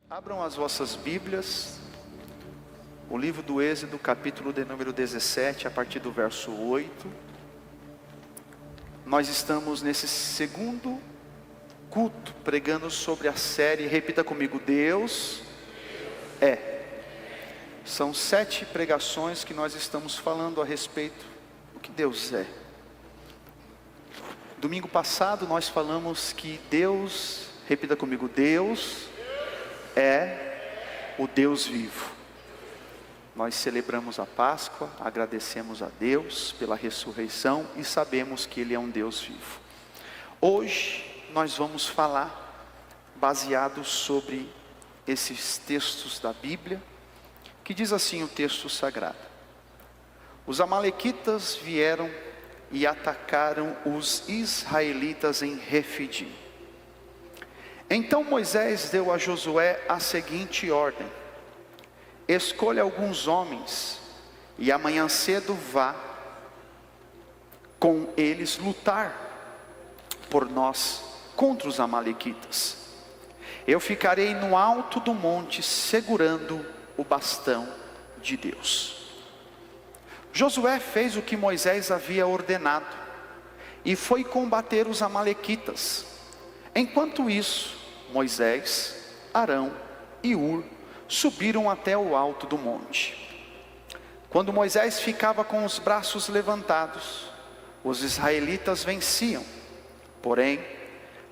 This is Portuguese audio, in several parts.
Abram as vossas Bíblias, o livro do Êxodo, capítulo de número 17, a partir do verso 8. Nós estamos nesse segundo culto, pregando sobre a série, repita comigo, Deus é. São 7 pregações que nós estamos falando a respeito do que Deus é. Domingo passado nós falamos que Deus, repita comigo, Deus é o Deus vivo. Nós celebramos a Páscoa, agradecemos a Deus pela ressurreição e sabemos que Ele é um Deus vivo. Hoje nós vamos falar baseado sobre esses textos da Bíblia, que diz assim o texto sagrado: os amalequitas vieram e atacaram os israelitas em Refidim. Então Moisés deu a Josué a seguinte ordem: escolha alguns homens e amanhã cedo vá com eles lutar por nós contra os amalequitas. Eu ficarei no alto do monte segurando o bastão de Deus. Josué fez o que Moisés havia ordenado e foi combater os amalequitas. Enquanto isso, Moisés, Arão e Hur subiram até o alto do monte. Quando Moisés ficava com os braços levantados, os israelitas venciam. Porém,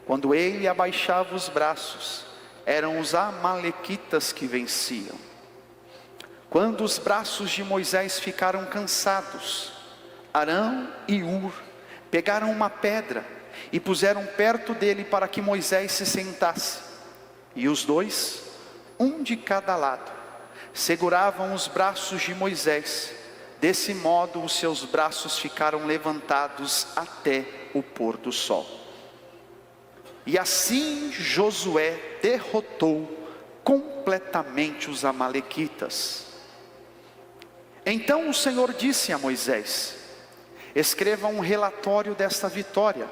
quando ele abaixava os braços, eram os amalequitas que venciam. Quando os braços de Moisés ficaram cansados, Arão e Hur pegaram uma pedra e puseram perto dele para que Moisés se sentasse. E os dois, um de cada lado, seguravam os braços de Moisés. Desse modo os seus braços ficaram levantados até o pôr do sol. E assim Josué derrotou completamente os amalequitas. Então o Senhor disse a Moisés: escreva um relatório desta vitória,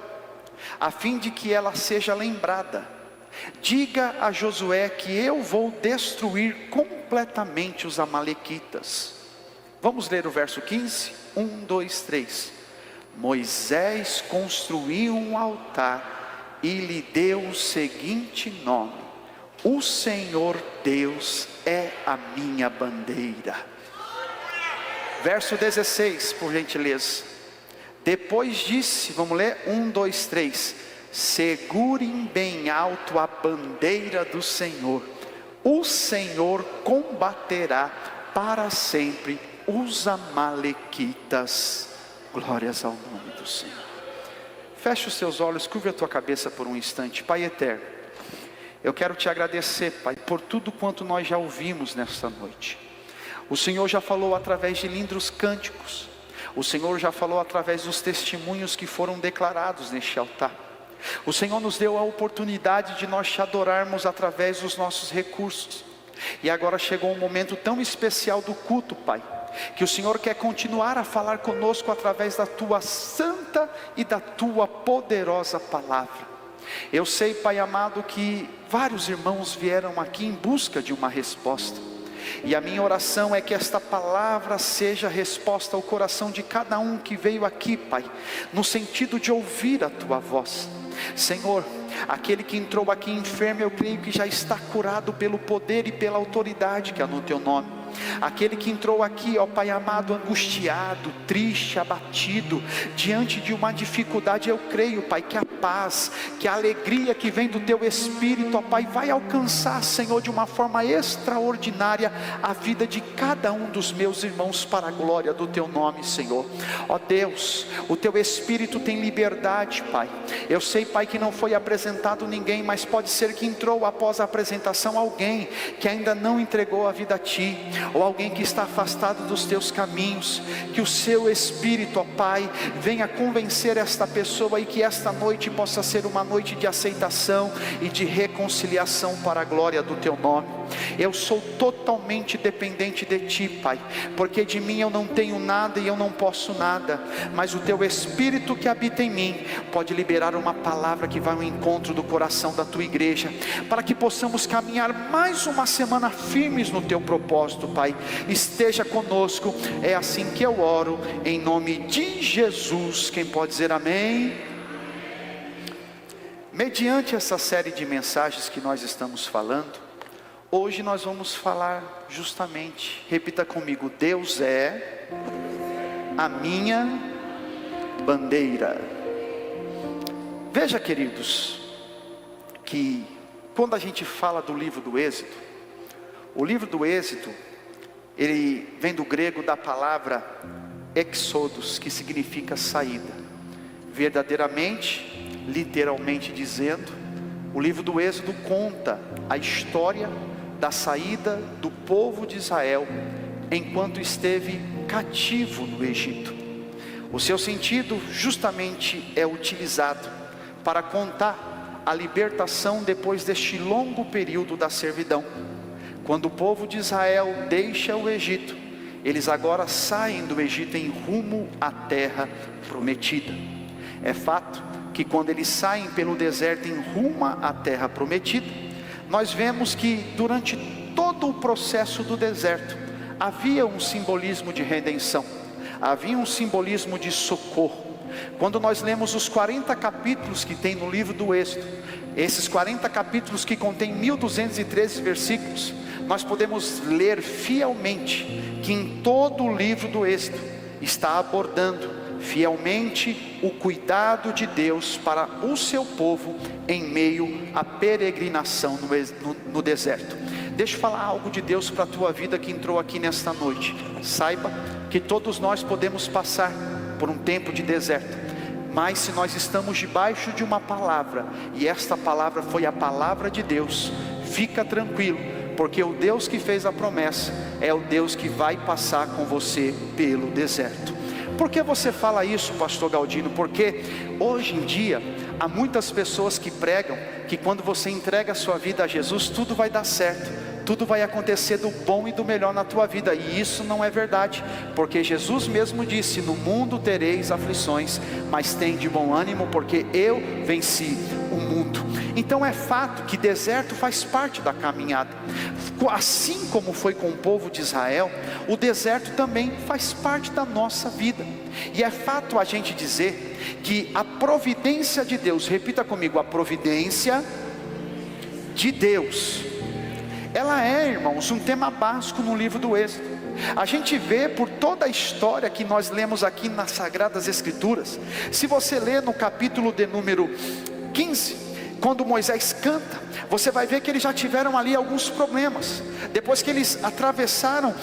a fim de que ela seja lembrada. Diga a Josué que eu vou destruir completamente os amalequitas. Vamos ler o verso 15? 1, 2, 3. Moisés construiu um altar e lhe deu o seguinte nome: o Senhor Deus é a minha bandeira. Verso 16, por gentileza. Depois disse, vamos ler, 1, 2, 3. Segurem bem alto a bandeira do Senhor. O Senhor combaterá para sempre os amalequitas. Glórias ao nome do Senhor. Feche os seus olhos, curva a tua cabeça por um instante. Pai eterno, eu quero te agradecer, Pai, por tudo quanto nós já ouvimos nesta noite. O Senhor já falou através de lindos cânticos. O Senhor já falou através dos testemunhos que foram declarados neste altar. O Senhor nos deu a oportunidade de nós te adorarmos através dos nossos recursos. E agora chegou um momento tão especial do culto, Pai, que o Senhor quer continuar a falar conosco através da tua santa e da tua poderosa palavra. Eu sei, Pai amado, que vários irmãos vieram aqui em busca de uma resposta. E a minha oração é que esta palavra seja resposta ao coração de cada um que veio aqui, Pai, no sentido de ouvir a tua voz. Senhor, aquele que entrou aqui enfermo, eu creio que já está curado pelo poder e pela autoridade que há no teu nome. Aquele que entrou aqui, ó Pai amado, angustiado, triste, abatido, diante de uma dificuldade, eu creio, Pai, que a paz, que a alegria que vem do teu Espírito, ó Pai, vai alcançar, Senhor, de uma forma extraordinária a vida de cada um dos meus irmãos para a glória do teu nome, Senhor. Ó Deus, o teu Espírito tem liberdade, Pai. Eu sei, Pai, que não foi apresentado ninguém, mas pode ser que entrou após a apresentação alguém que ainda não entregou a vida a Ti, ou alguém que está afastado dos teus caminhos. Que o seu Espírito, ó Pai, venha convencer esta pessoa e que esta noite possa ser uma noite de aceitação e de reconciliação para a glória do teu nome. Eu sou totalmente dependente de Ti, Pai, porque de mim eu não tenho nada e eu não posso nada, mas o Teu Espírito que habita em mim pode liberar uma palavra que vai ao encontro do coração da Tua igreja, para que possamos caminhar mais uma semana firmes no Teu propósito, Pai. Esteja conosco, é assim que eu oro, em nome de Jesus. Quem pode dizer amém? Mediante essa série de mensagens que nós estamos falando, hoje nós vamos falar justamente, repita comigo: Deus é a minha bandeira. Veja, queridos, que quando a gente fala do livro do Êxodo, o livro do Êxodo, ele vem do grego da palavra exodus, que significa saída. Verdadeiramente, literalmente dizendo, o livro do Êxodo conta a história da saída do povo de Israel enquanto esteve cativo no Egito. O seu sentido justamente é utilizado para contar a libertação depois deste longo período da servidão. Quando o povo de Israel deixa o Egito, eles agora saem do Egito em rumo à terra prometida. É fato que quando eles saem pelo deserto em rumo à terra prometida, nós vemos que durante todo o processo do deserto havia um simbolismo de redenção, havia um simbolismo de socorro. Quando nós lemos os 40 capítulos que tem no livro do Êxodo, esses 40 capítulos que contêm 1213 versículos, nós podemos ler fielmente que em todo o livro do Êxodo está abordando fielmente o cuidado de Deus para o seu povo em meio à peregrinação no deserto. Deixa eu falar algo de Deus para a tua vida que entrou aqui nesta noite. Saiba que todos nós podemos passar por um tempo de deserto, mas se nós estamos debaixo de uma palavra, e esta palavra foi a palavra de Deus, fica tranquilo, porque o Deus que fez a promessa é o Deus que vai passar com você pelo deserto. Por que você fala isso, pastor Galdino? Porque hoje em dia há muitas pessoas que pregam que quando você entrega a sua vida a Jesus, tudo vai dar certo, tudo vai acontecer do bom e do melhor na tua vida, e isso não é verdade, porque Jesus mesmo disse: no mundo tereis aflições, mas tem de bom ânimo, porque eu venci o mundo. Então é fato que deserto faz parte da caminhada, assim como foi com o povo de Israel, o deserto também faz parte da nossa vida. E é fato a gente dizer que a providência de Deus, repita comigo: a providência de Deus, ela é, irmãos, um tema básico no livro do Êxodo. A gente vê por toda a história que nós lemos aqui nas Sagradas Escrituras. Se você ler no capítulo de número 15, quando Moisés canta, você vai ver que eles já tiveram ali alguns problemas. Depois que eles atravessaram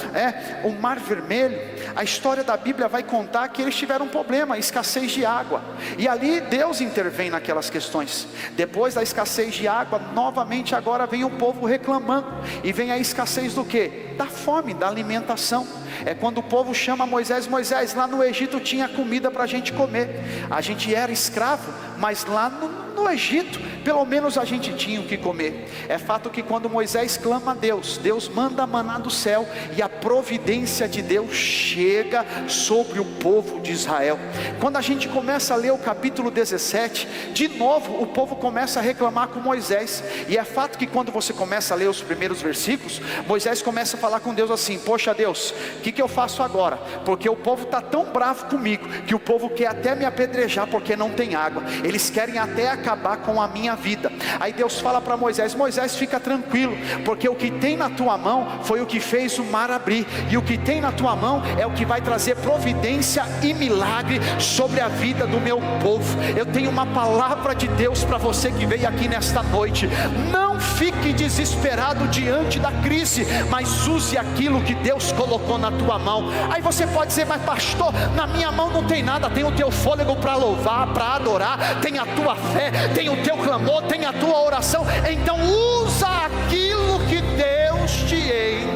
o Mar Vermelho, a história da Bíblia vai contar que eles tiveram um problema, escassez de água, e ali Deus intervém naquelas questões. Depois da escassez de água, novamente agora vem o povo reclamando, e vem a escassez do quê? Da fome, da alimentação. É quando o povo chama Moisés: Moisés, lá no Egito tinha comida para a gente comer, a gente era escravo, mas lá no Egito, pelo menos a gente tinha o que comer. É fato que quando Moisés clama a Deus, Deus manda maná do céu, e a providência de Deus chega sobre o povo de Israel. Quando a gente começa a ler o capítulo 17, de novo o povo começa a reclamar com Moisés, e é fato que quando você começa a ler os primeiros versículos, Moisés começa a falar com Deus assim: poxa Deus, o que eu faço agora? Porque o povo está tão bravo comigo, que o povo quer até me apedrejar porque não tem água, eles querem até acabar com a minha vida. Aí Deus fala para Moisés: Moisés, fica tranquilo, porque o que tem na tua mão foi o que fez o mar abrir, e o que tem na tua mão é o que vai trazer providência e milagre sobre a vida do meu povo. Eu tenho uma palavra de Deus para você que veio aqui nesta noite: não fique desesperado diante da crise, mas use aquilo que Deus colocou na tua mão. Aí você pode dizer: mas pastor, na minha mão não tem nada. Tem o teu fôlego para louvar, para adorar, tem a tua fé, tem o teu clamor, tem a tua oração. Então usa aquilo que Deus te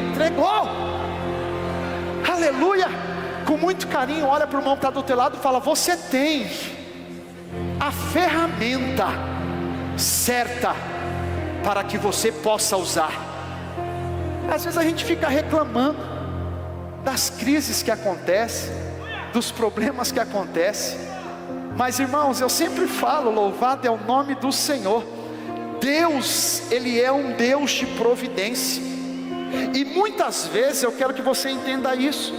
entregou. Aleluia. Com muito carinho, olha para o irmão que está do teu lado e fala: você tem a ferramenta certa para que você possa usar. Às vezes a gente fica reclamando das crises que acontecem, dos problemas que acontecem. Mas irmãos, eu sempre falo, louvado é o nome do Senhor. Deus, Ele é um Deus de providência. E muitas vezes eu quero que você entenda isso,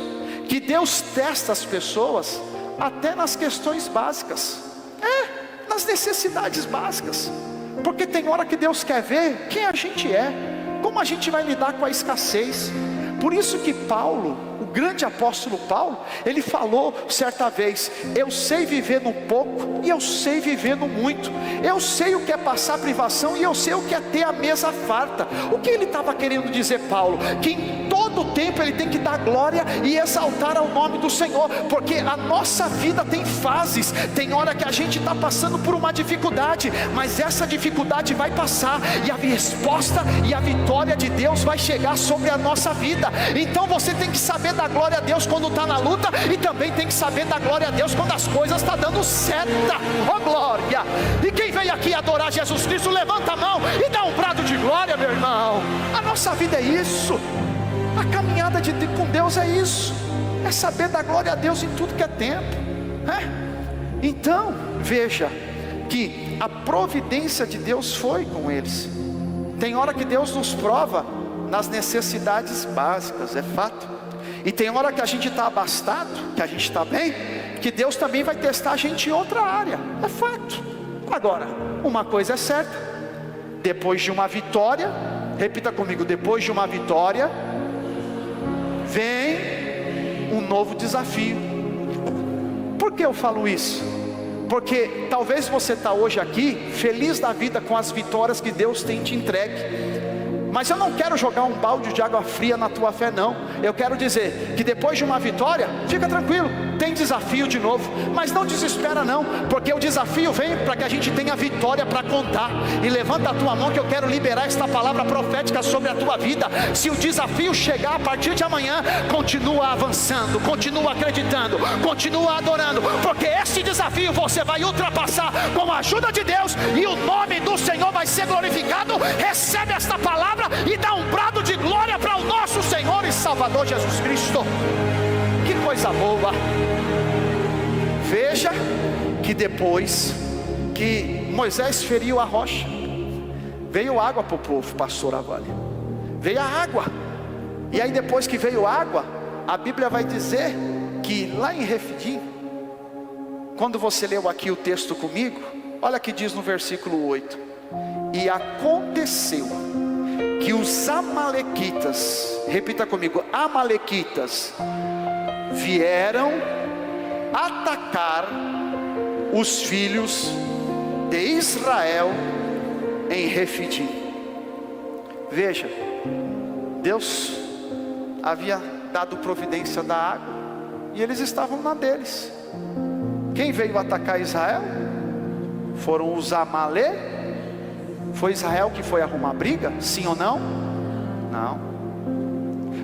que Deus testa as pessoas até nas questões básicas, nas necessidades básicas. Porque tem hora que Deus quer ver quem a gente é, como a gente vai lidar com a escassez. Por isso que Paulo, o grande apóstolo Paulo, ele falou certa vez: eu sei viver no pouco e eu sei viver no muito. Eu sei o que é passar privação e eu sei o que é ter a mesa farta. O que ele estava querendo dizer, Paulo? Que em todo tempo ele tem que dar glória e exaltar ao nome do Senhor, porque a nossa vida tem fases. Tem hora que a gente está passando por uma dificuldade, mas essa dificuldade vai passar, e a resposta e a vitória de Deus vai chegar sobre a nossa vida. Então você tem que saber dar glória a Deus quando está na luta, e também tem que saber dar glória a Deus quando as coisas estão dando certo. Oh glória! E quem veio aqui adorar Jesus Cristo, levanta a mão e dá um brado de glória, meu irmão. A nossa vida é isso, a caminhada com Deus é isso, é saber dar glória a Deus em tudo que é tempo, Então veja que a providência de Deus foi com eles. Tem hora que Deus nos prova nas necessidades básicas, é fato. E tem hora que a gente está abastado, que a gente está bem, que Deus também vai testar a gente em outra área, é fato. Agora, uma coisa é certa: depois de uma vitória, repita comigo, depois de uma vitória vem um novo desafio. Por que eu falo isso? Porque talvez você está hoje aqui feliz da vida com as vitórias que Deus tem te entregue, mas eu não quero jogar um balde de água fria na tua fé, não. Eu quero dizer que depois de uma vitória, fica tranquilo, tem desafio de novo, mas não desespera não, porque o desafio vem para que a gente tenha vitória para contar. E levanta a tua mão que eu quero liberar esta palavra profética sobre a tua vida. Se o desafio chegar a partir de amanhã, continua avançando, continua acreditando, continua adorando, porque esse desafio você vai ultrapassar com a ajuda de Deus, e o nome do Senhor vai ser glorificado. Recebe esta palavra e dá um brado de glória para o nosso Senhor e Salvador Jesus Cristo. Que coisa boa! Veja que depois que Moisés feriu a rocha, veio água para o povo, pastor Avani. Veio a água. E aí depois que veio água, a Bíblia vai dizer que lá em Refidim, quando você leu aqui o texto comigo, olha que diz no versículo 8: e aconteceu que os amalequitas, repita comigo, amalequitas, vieram atacar os filhos de Israel em Refidim. Veja, Deus havia dado providência da água, e eles estavam na deles. Quem veio atacar Israel? Foram os Amalequitas. Foi Israel que foi arrumar briga? Sim ou não? Não.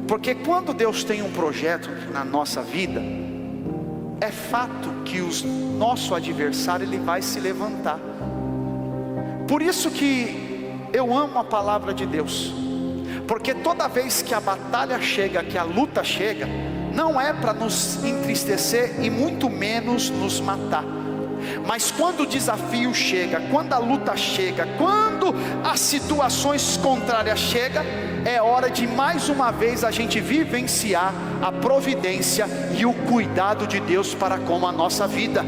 Porque quando Deus tem um projeto na nossa vida, é fato que o nosso adversário ele vai se levantar. Por isso que eu amo a palavra de Deus, porque toda vez que a batalha chega, que a luta chega, não é para nos entristecer e muito menos nos matar. Mas quando o desafio chega, quando a luta chega, quando as situações contrárias chegam, é hora de mais uma vez a gente vivenciar a providência e o cuidado de Deus para com a nossa vida.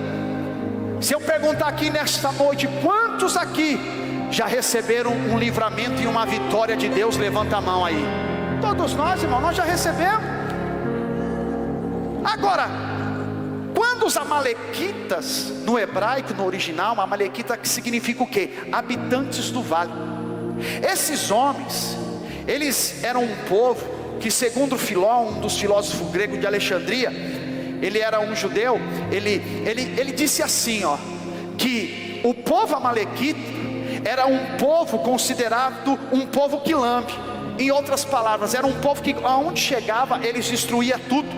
Se eu perguntar aqui nesta noite, quantos aqui já receberam um livramento e uma vitória de Deus? Levanta a mão aí. Todos nós, irmão, nós já recebemos. Agora, quando os amalequitas, no hebraico, no original, amalequita que significa o quê? Habitantes do vale. Esses homens, eles eram um povo que, segundo Filó, um dos filósofos gregos de Alexandria, ele era um judeu, ele disse assim, que o povo amalequita era um povo considerado um povo que lambe. Em outras palavras, era um povo que aonde chegava, eles destruíam tudo,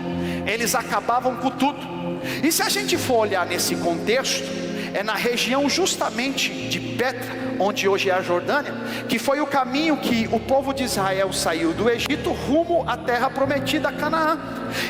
eles acabavam com tudo. E se a gente for olhar nesse contexto, é na região justamente de Petra, onde hoje é a Jordânia, que foi o caminho que o povo de Israel saiu do Egito rumo à terra prometida, Canaã.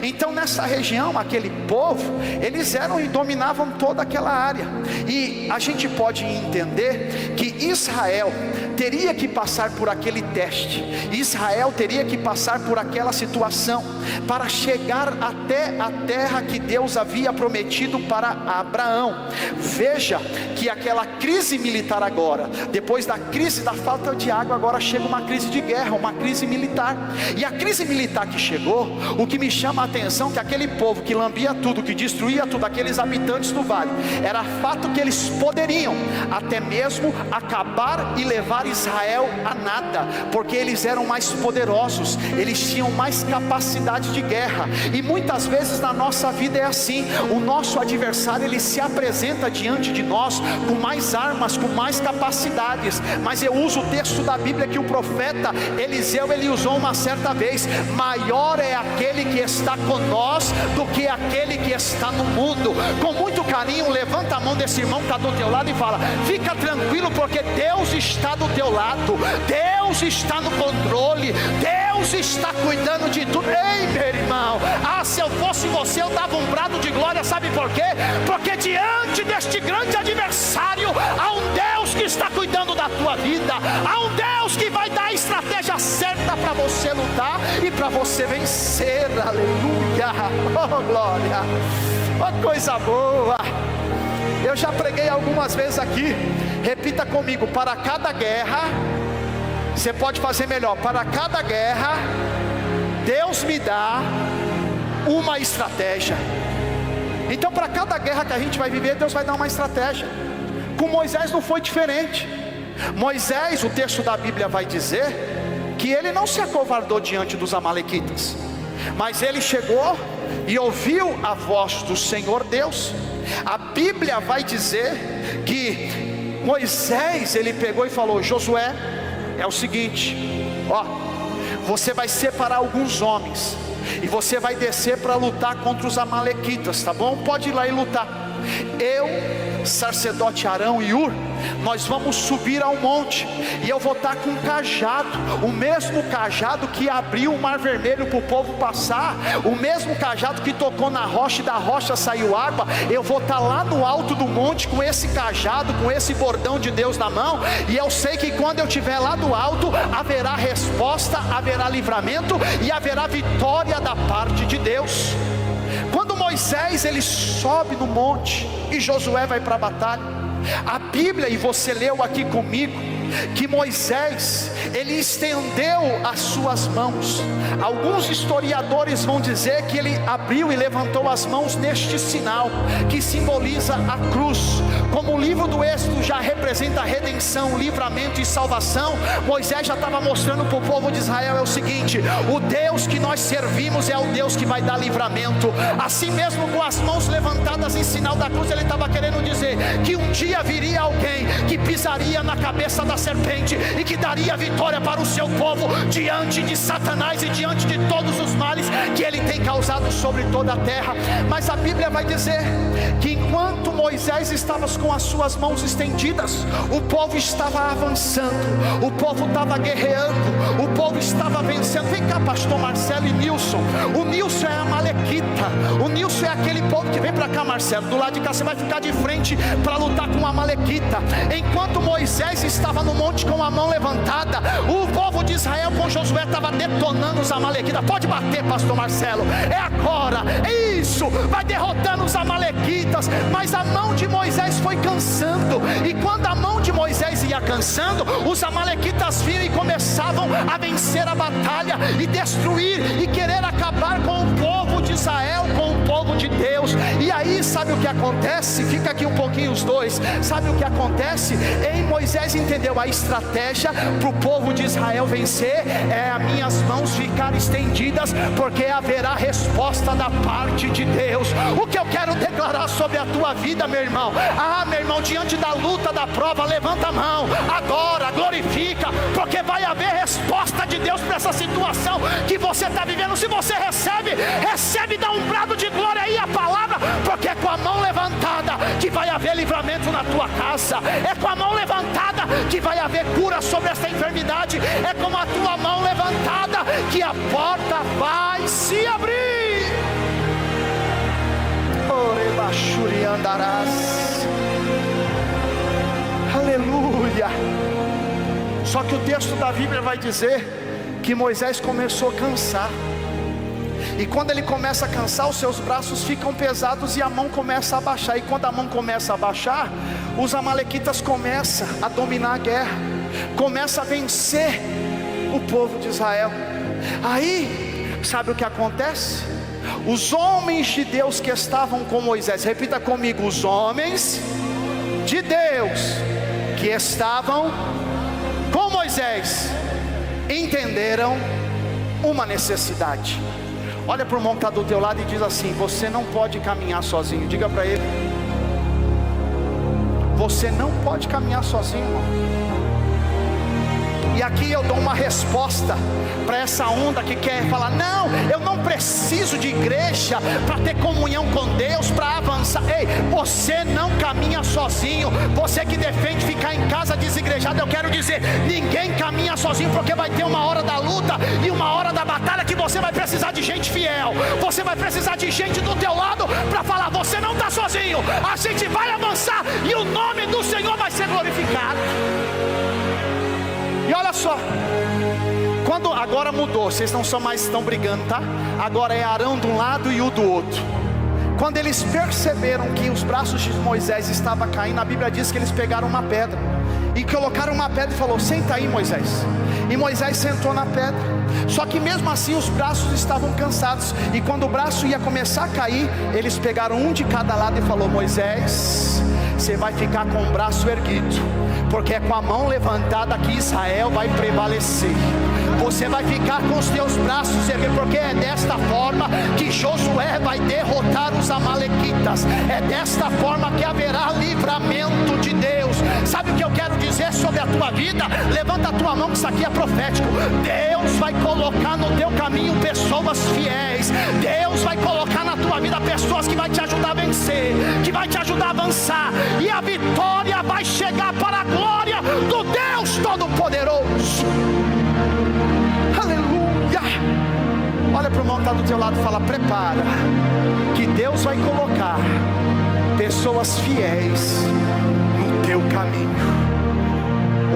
Então nessa região, aquele povo, eles eram e dominavam toda aquela área. E a gente pode entender que Israel teria que passar por aquele teste, Israel teria que passar por aquela situação, para chegar até a terra que Deus havia prometido para Abraão. Veja que aquela crise militar agora, depois da crise da falta de água, agora chega uma crise de guerra, uma crise militar. E a crise militar que chegou, o que me chama a atenção, que aquele povo que lambia tudo, que destruía tudo, aqueles habitantes do vale, era fato que eles poderiam até mesmo acabar e levar Israel a nada, porque eles eram mais poderosos, eles tinham mais capacidade de guerra. E muitas vezes na nossa vida é assim, o nosso adversário, ele se apresenta diante de nós com mais armas, com mais capacidades. Mas eu uso o texto da Bíblia que o profeta Eliseu, ele usou uma certa vez: maior é aquele que está conosco do que aquele que está no mundo. Com muito carinho, levanta a mão desse irmão que está do teu lado e fala: fica tranquilo, porque Deus está do teu lado, Deus está no controle, Deus está cuidando de tudo. Ei, meu irmão, se eu fosse você, eu dava um brado de glória. Sabe por quê? Porque diante deste grande adversário, há um Deus que está cuidando da tua vida, há um Deus que vai dar a estratégia certa para você lutar e para você vencer. Aleluia, oh glória, oh coisa boa. Eu já preguei algumas vezes aqui, repita comigo: para cada guerra, você pode fazer melhor, para cada guerra, Deus me dá uma estratégia. Então para cada guerra que a gente vai viver, Deus vai dar uma estratégia. Com Moisés não foi diferente. Moisés, o texto da Bíblia vai dizer que ele não se acovardou diante dos amalequitas, mas ele chegou e ouviu a voz do Senhor Deus. A Bíblia vai dizer que Moisés, ele pegou e falou: Josué, é o seguinte, ó, você vai separar alguns homens e você vai descer para lutar contra os amalequitas, tá bom? Pode ir lá e lutar. Eu, sacerdote Arão e Ur, nós vamos subir ao monte, e eu vou estar com um cajado, o mesmo cajado que abriu o mar vermelho para o povo passar, o mesmo cajado que tocou na rocha e da rocha saiu água. Eu vou estar lá no alto do monte com esse cajado, com esse bordão de Deus na mão, e eu sei que quando eu estiver lá do alto, haverá resposta, haverá livramento e haverá vitória da parte de Deus. Quando Moisés ele sobe no monte e Josué vai para a batalha, a Bíblia, e você leu aqui comigo, que Moisés, ele estendeu as suas mãos. Alguns historiadores vão dizer que ele abriu e levantou as mãos neste sinal, que simboliza a cruz. Como o livro do Êxodo já representa a redenção, livramento e salvação, Moisés já estava mostrando para o povo de Israel: é o seguinte, o Deus que nós servimos é o Deus que vai dar livramento. Assim mesmo, com as mãos levantadas em sinal da cruz, ele estava querendo dizer que um dia viria alguém que pisaria na cabeça da serpente e que daria vitória para o seu povo diante de Satanás e diante de todos os males que ele tem causado sobre toda a terra. Mas a Bíblia vai dizer que enquanto Moisés estava com as suas mãos estendidas, o povo estava avançando, o povo estava guerreando, o povo estava vencendo. Vem cá, pastor Marcelo e Nilson. O Nilson é amalequita, o Nilson é aquele povo que vem para cá, Marcelo, do lado de cá você vai ficar de frente para lutar com a amalequita. Enquanto Moisés estava no monte com a mão levantada, o povo de Israel com Josué estava detonando os amalequitas. Pode bater, pastor Marcelo, é agora, é isso, vai derrotando os amalequitas. Mas a mão de Moisés foi cansando, e quando a mão de Moisés ia cansando, os amalequitas viram e começavam a vencer a batalha e destruir e querer acabar com o povo de Israel, com o povo de Deus. E aí sabe o que acontece? Fica aqui um pouquinho os dois. Sabe o que acontece? Moisés entendeu a estratégia para o povo de Israel vencer: é as minhas mãos ficarem estendidas, porque haverá resposta da parte de Deus. O que eu quero declarar sobre a tua vida, meu irmão: meu irmão, diante da luta, da prova, levanta a mão, adora, glorifica, porque vai haver resposta de Deus para essa situação que você está vivendo. Se você recebe, dá um brado de glória aí, a palavra porque é com a mão levantada que vai haver livramento na tua casa, é com a mão levantada que vai haver cura sobre essa enfermidade, é com a tua mão levantada que a porta vai se abrir. Orebachuri andarás. Aleluia. Só que o texto da Bíblia vai dizer que Moisés começou a cansar. E quando ele começa a cansar, os seus braços ficam pesados e a mão começa a baixar. E quando a mão começa a baixar, os amalequitas começam a dominar a guerra, começam a vencer o povo de Israel. Aí, sabe o que acontece? Os homens de Deus que estavam com Moisés, repita comigo: os homens de Deus que estavam com Moisés entenderam uma necessidade. Olha para o irmão que está do teu lado e diz assim: você não pode caminhar sozinho. Diga para ele: você não pode caminhar sozinho, irmão. E aqui eu dou uma resposta para essa onda que quer falar: não, eu não preciso de igreja para ter comunhão com Deus, para avançar. Ei, você não caminha sozinho. Você que defende ficar em casa desigrejado, eu quero dizer: ninguém caminha sozinho, porque vai ter uma hora da luta e uma hora da batalha que você vai precisar de gente fiel. Você vai precisar de gente do teu lado para falar: você não está sozinho, a gente vai avançar e o nome do Senhor vai ser glorificado. E olha só, quando agora mudou, vocês não só mais estão brigando, tá? Agora é Arão de um lado e o do outro. Quando eles perceberam que os braços de Moisés estavam caindo, a Bíblia diz que eles pegaram uma pedra e colocaram uma pedra e falou: senta aí, Moisés. E Moisés sentou na pedra. Só que mesmo assim os braços estavam cansados. E quando o braço ia começar a cair, eles pegaram um de cada lado e falou: Moisés, você vai ficar com o braço erguido, porque é com a mão levantada que Israel vai prevalecer. Você vai ficar com os teus braços erguidos, porque é desta forma que Josué vai derrotar os amalequitas. É desta forma que haverá livramento de Deus. Sabe o que eu quero dizer sobre a tua vida? Levanta a tua mão, que isso aqui é profético. Deus vai colocar no teu caminho pessoas fiéis. Deus vai colocar na tua vida pessoas que vai te ajudar a vencer, que vai te ajudar a avançar, e a vitória vai chegar para a glória do Deus Todo-Poderoso. Aleluia. Olha para o irmão que está do teu lado e fala: prepara, que Deus vai colocar pessoas fiéis no teu caminho.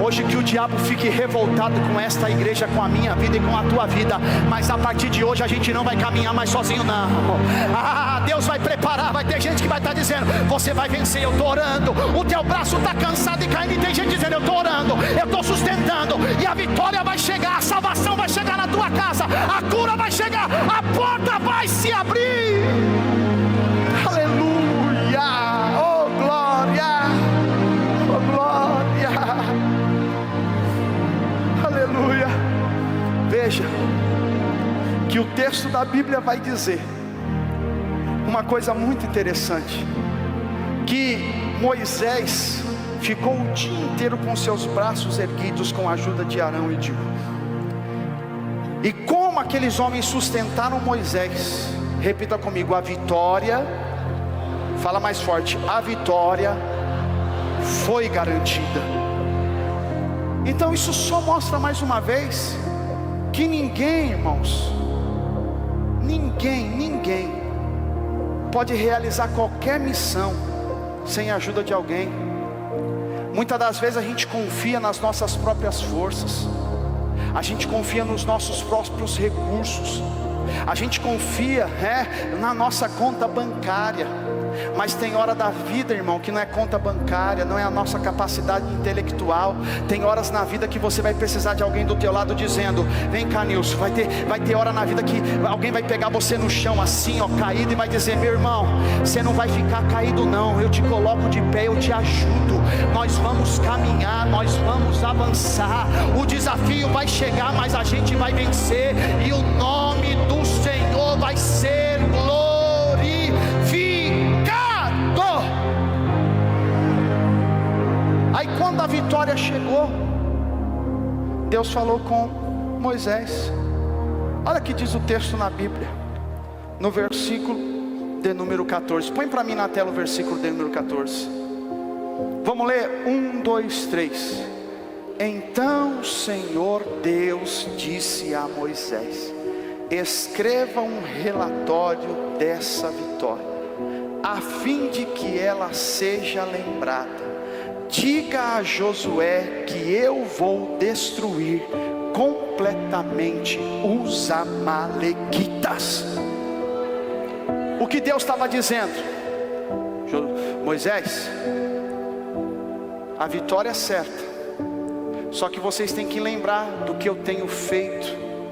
Hoje que o diabo fique revoltado com esta igreja, com a minha vida e com a tua vida, mas a partir de hoje a gente não vai caminhar mais sozinho, não. Deus vai preparar, vai ter gente que vai estar dizendo: você vai vencer, eu estou orando. O teu braço está cansado e caindo, e tem gente dizendo: eu estou orando, eu estou sustentando, e a vitória vai chegar, a salvação vai chegar na tua casa, a cura vai chegar, a porta vai se abrir. Aleluia, oh glória, oh glória. Aleluia. Veja que o texto da Bíblia vai dizer uma coisa muito interessante, que Moisés ficou o dia inteiro com seus braços erguidos com a ajuda de Arão e de Hur. E como aqueles homens sustentaram Moisés, repita comigo: a vitória, fala mais forte, a vitória foi garantida. Então isso só mostra mais uma vez que ninguém, irmãos, ninguém pode realizar qualquer missão sem a ajuda de alguém. Muitas das vezes a gente confia nas nossas próprias forças, a gente confia nos nossos próprios recursos, a gente confia na nossa conta bancária. Mas tem hora da vida, irmão, que não é conta bancária, não é a nossa capacidade intelectual. Tem horas na vida que você vai precisar de alguém do teu lado dizendo: vem cá, Nilson. Vai ter hora na vida que alguém vai pegar você no chão assim, ó, caído, e vai dizer: meu irmão, você não vai ficar caído não, eu te coloco de pé, eu te ajudo. Nós vamos caminhar, nós vamos avançar. O desafio vai chegar, mas a gente vai vencer, e o nome do Senhor vai ser glorificado. Aí quando a vitória chegou, Deus falou com Moisés. Olha o que diz o texto na Bíblia, no versículo de número 14. Põe para mim na tela o versículo de número 14. Vamos ler? 1, 2, 3. Então o Senhor Deus disse a Moisés: escreva um relatório dessa vitória, a fim de que ela seja lembrada. Diga a Josué que eu vou destruir completamente os amalequitas. O que Deus estava dizendo? Moisés, a vitória é certa, só que vocês têm que lembrar do que eu tenho feito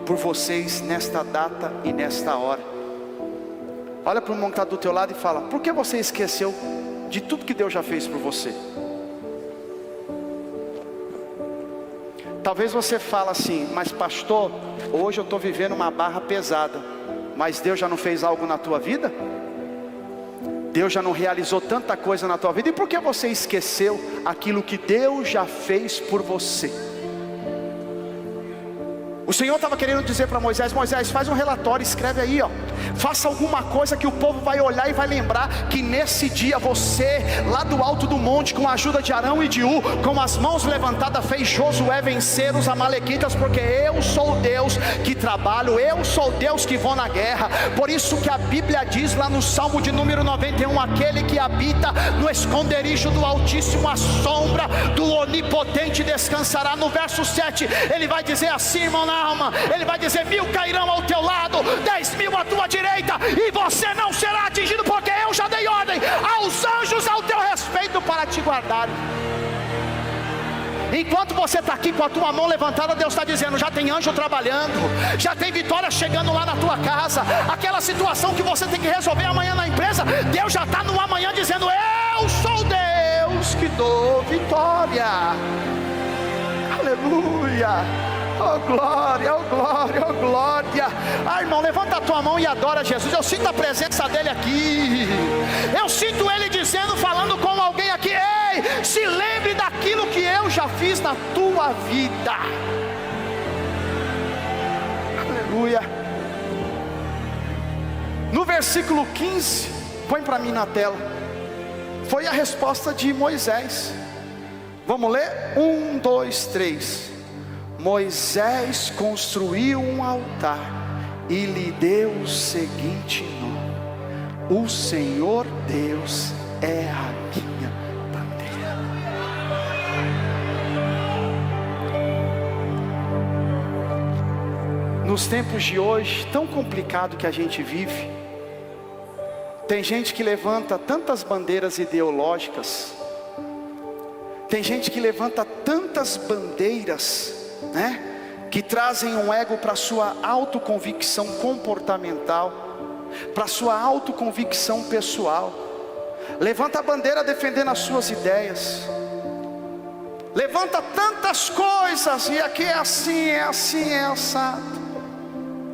por vocês nesta data e nesta hora. Olha para o irmão que está do teu lado e fala: por que você esqueceu de tudo que Deus já fez por você? Talvez você fale assim: mas pastor, hoje eu estou vivendo uma barra pesada. Mas Deus já não fez algo na tua vida? Deus já não realizou tanta coisa na tua vida? E por que você esqueceu aquilo que Deus já fez por você? O Senhor estava querendo dizer para Moisés: Moisés, faz um relatório, escreve aí, ó. Faça alguma coisa que o povo vai olhar e vai lembrar que nesse dia você, lá do alto do monte, com a ajuda de Arão e de Ur, com as mãos levantadas, fez Josué vencer os amalequitas, porque eu sou o Deus que trabalho, eu sou o Deus que vou na guerra. Por isso que a Bíblia diz lá no Salmo de número 91, aquele que habita no esconderijo do Altíssimo, a sombra do Onipotente descansará. No verso 7, ele vai dizer assim, irmão, na alma, ele vai dizer: 1000 cairão ao teu lado, 10.000 à tua direita, e você não será atingido, porque eu já dei ordem aos anjos ao teu respeito para te guardarem. Enquanto você está aqui com a tua mão levantada, Deus está dizendo: já tem anjo trabalhando, já tem vitória chegando lá na tua casa. Aquela situação que você tem que resolver amanhã na empresa, Deus já está no amanhã dizendo: eu sou Deus que dou vitória. Aleluia. Oh glória, oh glória, oh glória. Ah, irmão, levanta a tua mão e adora Jesus. Eu sinto a presença dele aqui. Eu sinto ele dizendo, falando com alguém aqui: ei, se lembre daquilo que eu já fiz na tua vida. Aleluia. No versículo 15, põe para mim na tela, foi a resposta de Moisés. Vamos ler? 1, 2, 3. Moisés construiu um altar e lhe deu o seguinte nome: o Senhor Deus é a minha bandeira. Nos tempos de hoje, tão complicado que a gente vive, tem gente que levanta tantas bandeiras ideológicas, tem gente que levanta tantas bandeiras, né, que trazem um ego para sua autoconvicção comportamental, para sua autoconvicção pessoal. Levanta a bandeira defendendo as suas ideias, levanta tantas coisas, e aqui é assim, é assim, é assado.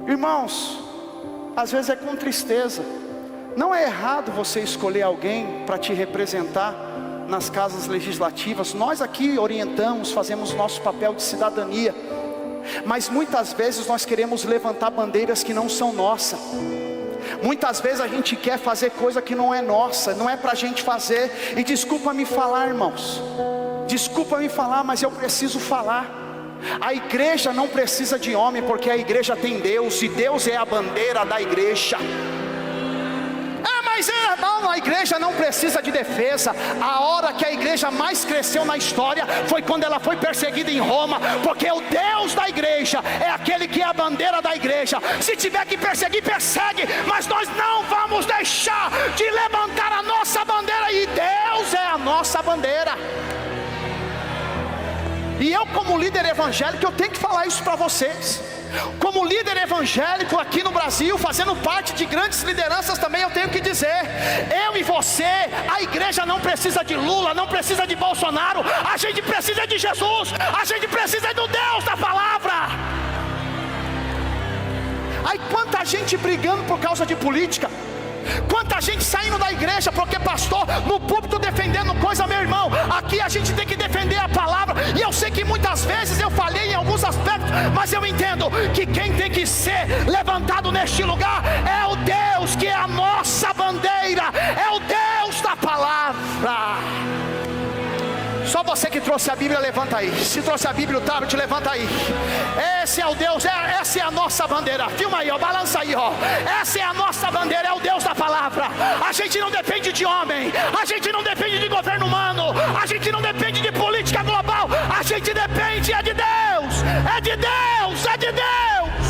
Irmãos, às vezes é com tristeza. Não é errado você escolher alguém para te representar nas casas legislativas. Nós aqui orientamos, fazemos nosso papel de cidadania, mas muitas vezes nós queremos levantar bandeiras que não são nossas. Muitas vezes a gente quer fazer coisa que não é nossa, não é para a gente fazer. E desculpa me falar, irmãos, desculpa me falar, mas eu preciso falar. A igreja não precisa de homem, porque a igreja tem Deus, e Deus é a bandeira da igreja. Mas irmão, a igreja não precisa de defesa. A hora que a igreja mais cresceu na história foi quando ela foi perseguida em Roma, porque o Deus da igreja é aquele que é a bandeira da igreja. Se tiver que perseguir, persegue, mas nós não vamos deixar de levantar a nossa bandeira, e Deus é a nossa bandeira. E eu, como líder evangélico, eu tenho que falar isso para vocês. Como líder evangélico aqui no Brasil, fazendo parte de grandes lideranças também, eu tenho que dizer: eu e você, a igreja não precisa de Lula, não precisa de Bolsonaro. A gente precisa de Jesus, a gente precisa do Deus da palavra. Aí quanta gente brigando por causa de política, quanta gente saindo da igreja porque pastor no púlpito defendendo coisa. Meu irmão, aqui a gente tem que defender a palavra. E eu sei que muitas vezes eu falhei em alguns aspectos, mas eu entendo que quem tem que ser levantado neste lugar é o Deus que é a nossa bandeira. Você que trouxe a Bíblia, levanta aí. Se trouxe a Bíblia, o tablet, levanta aí. Esse é o Deus, essa é a nossa bandeira. Filma aí, ó, balança aí, ó. Essa é a nossa bandeira, é o Deus da palavra. A gente não depende de homem, a gente não depende de governo humano, a gente não depende de política global. A gente depende é de Deus, é de Deus, é de Deus.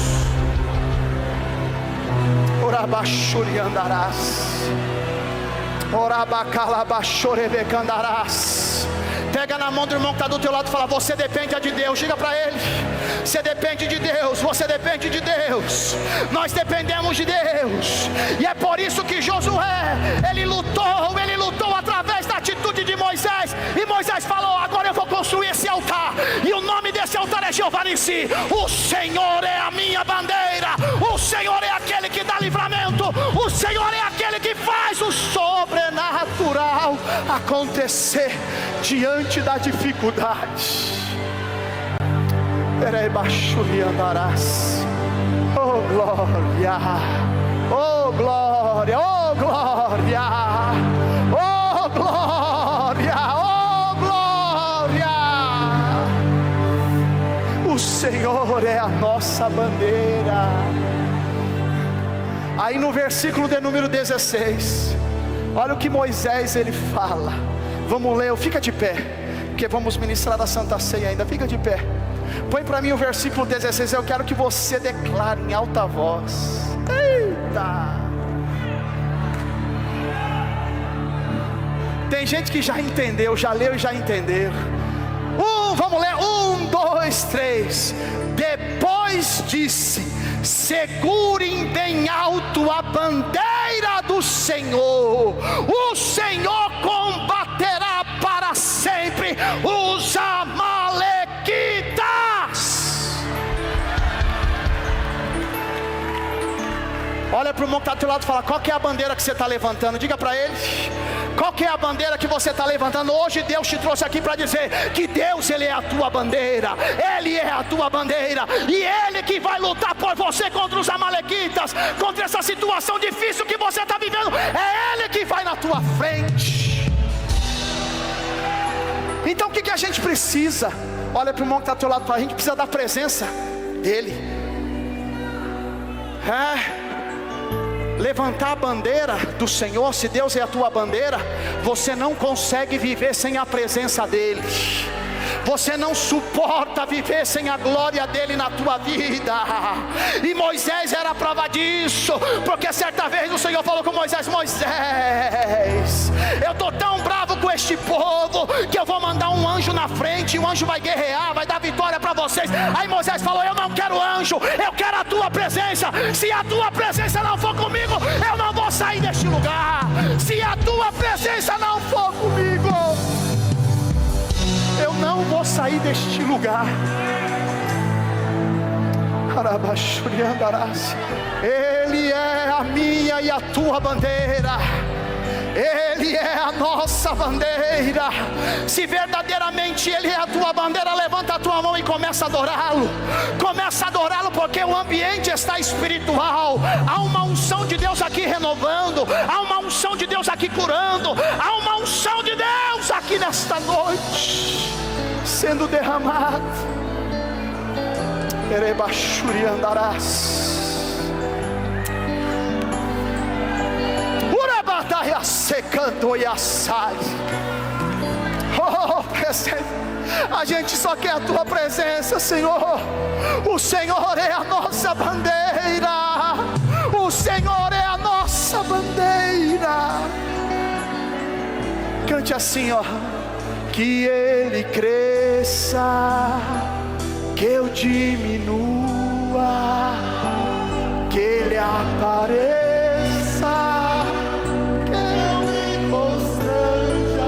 Orabachuri andarás, orabacalabachorebecandarás. Pega na mão do irmão que está do teu lado e fala: você depende de Deus. Diga para ele: você depende de Deus, você depende de Deus. Nós dependemos de Deus. E é por isso que Josué, ele lutou através da atitude de Moisés. E Moisés falou: agora eu vou construir esse altar, e o nome desse altar é Jeová Nissi. O Senhor é a minha bandeira, o Senhor é aquele que dá livramento, o Senhor é aquele que faz o sobrenatural acontecer diante da dificuldade. Oh glória, oh glória, oh glória, oh glória, oh glória. O Senhor é a nossa bandeira. Aí no versículo de número 16, olha o que Moisés ele fala. Vamos ler, fica de pé, porque vamos ministrar a Santa Ceia ainda. Fica de pé. Põe para mim o versículo 16. Eu quero que você declare em alta voz. Eita! Tem gente que já entendeu, já leu e já entendeu. Vamos ler, 1, 2, 3. Depois disse: segurem bem alto a bandeira do Senhor. O Senhor combaterá para sempre os amalequitas. Olha para o irmão que está do teu lado e fala: qual que é a bandeira que você está levantando? Diga para ele: qual que é a bandeira que você está levantando? Hoje Deus te trouxe aqui para dizer que Deus, Ele é a tua bandeira. Ele é a tua bandeira. E Ele que vai lutar por você contra os amalequitas, contra essa situação difícil que você está vivendo. É Ele que vai na tua frente. Então o que a gente precisa? Olha para o irmão que está do teu lado e fala: a gente precisa da presença dEle. Levantar a bandeira do Senhor. Se Deus é a tua bandeira, você não consegue viver sem a presença dEle. Você não suporta viver sem a glória dEle na tua vida. E Moisés era a prova disso, porque certa vez o Senhor falou com Moisés: Moisés, eu estou tão bravo com este povo que eu vou mandar um anjo na frente, e o anjo vai guerrear, vai dar vitória para vocês. Aí Moisés falou: eu não quero anjo, eu quero a tua presença. Se a tua presença não for comigo, eu não vou sair deste lugar. Se a tua presença não for comigo, eu não vou sair deste lugar. Ele é a minha e a tua bandeira. Ele é a nossa bandeira. Se verdadeiramente Ele é a tua bandeira, levanta a tua mão e começa a adorá-lo. Começa a adorá-lo, porque o ambiente está espiritual. Há uma unção de Deus aqui renovando, há uma unção de Deus aqui curando, há uma unção de Deus aqui nesta noite sendo derramado. Erebachuri andarás. Urabataia secando e assai. Oh, presente. A gente só quer a tua presença, Senhor. O Senhor é a nossa bandeira. O Senhor é a nossa bandeira. Cante assim, ó. Que Ele cresça, que eu diminua, que Ele apareça, que eu me constranja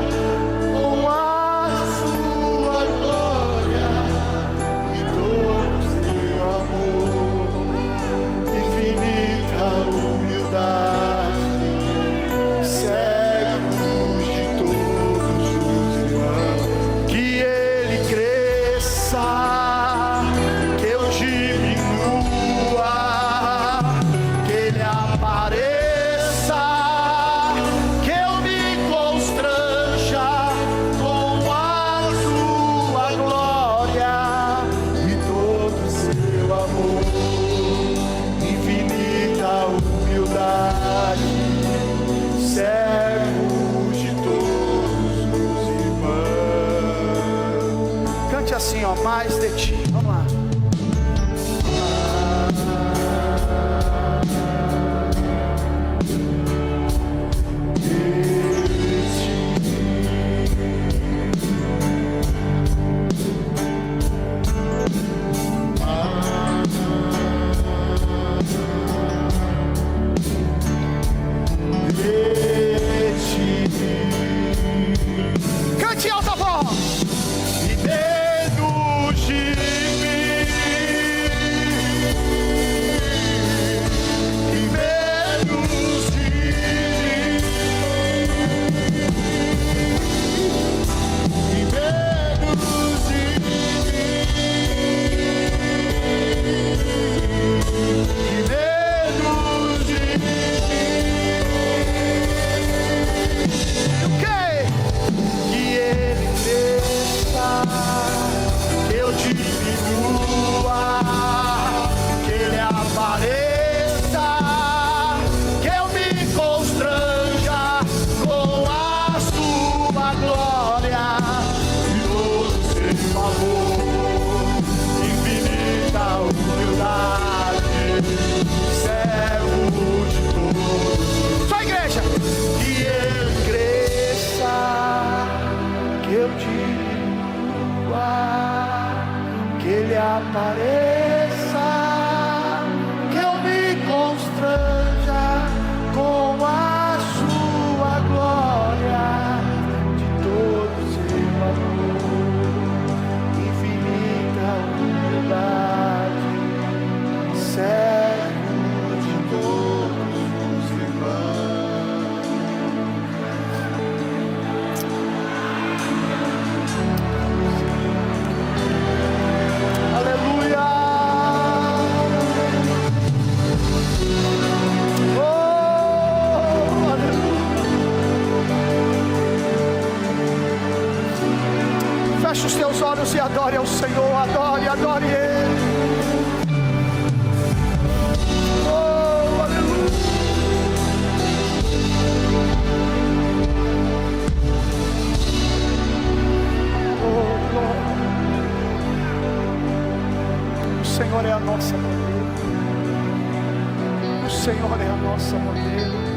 com a sua glória e todo seu amor, infinita humildade, cegos de todos os irmãos. Que Ele cresça, que eu diminua, que Ele apareça, mais de ti. Vamos lá. Cante alta voz. E menos de mim, e menos de mim, e menos de mim, e menos de mim. O quê? Que ele cresça, que eu diminua, que ele apareça, que eu me constranja com a sua glória, e todo seu favor, infinita humildade, servo de todos. Só igreja! Que ele cresça, que eu diminua, que ele apareça, que eu me constranja com a sua glória, de todo seu amor, infinita humildade, servo de todos os irmãos. Aleluia! Oh, aleluia! Feche os teus olhos e adore ao Senhor, adore, adore Ele. Oh, aleluia! Oh, glória! O Senhor é a nossa bandeira. O Senhor é a nossa bandeira.